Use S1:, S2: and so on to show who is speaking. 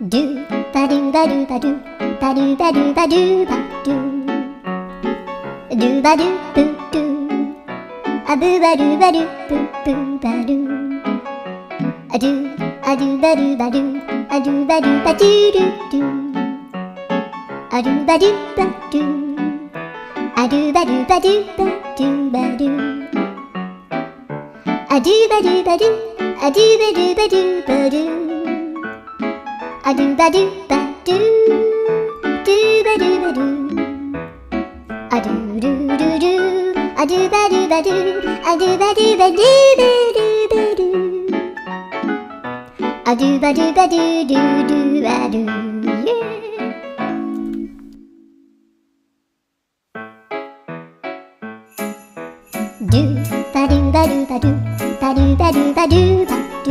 S1: do ba do ba do ba do ba do ba do ba do ba do ba do boo do a boo ba do ba do boo boo ba do a do ba do ba do a do ba do ba do do do a do ba do ba do a do ba do ba do ba do ba do a do ba do ba do a do ba do ba do ba do a do ba do ba do do ba do ba do a do do do do a do ba do ba do a do ba do ba do ba do ba do a do ba do ba do do do ba do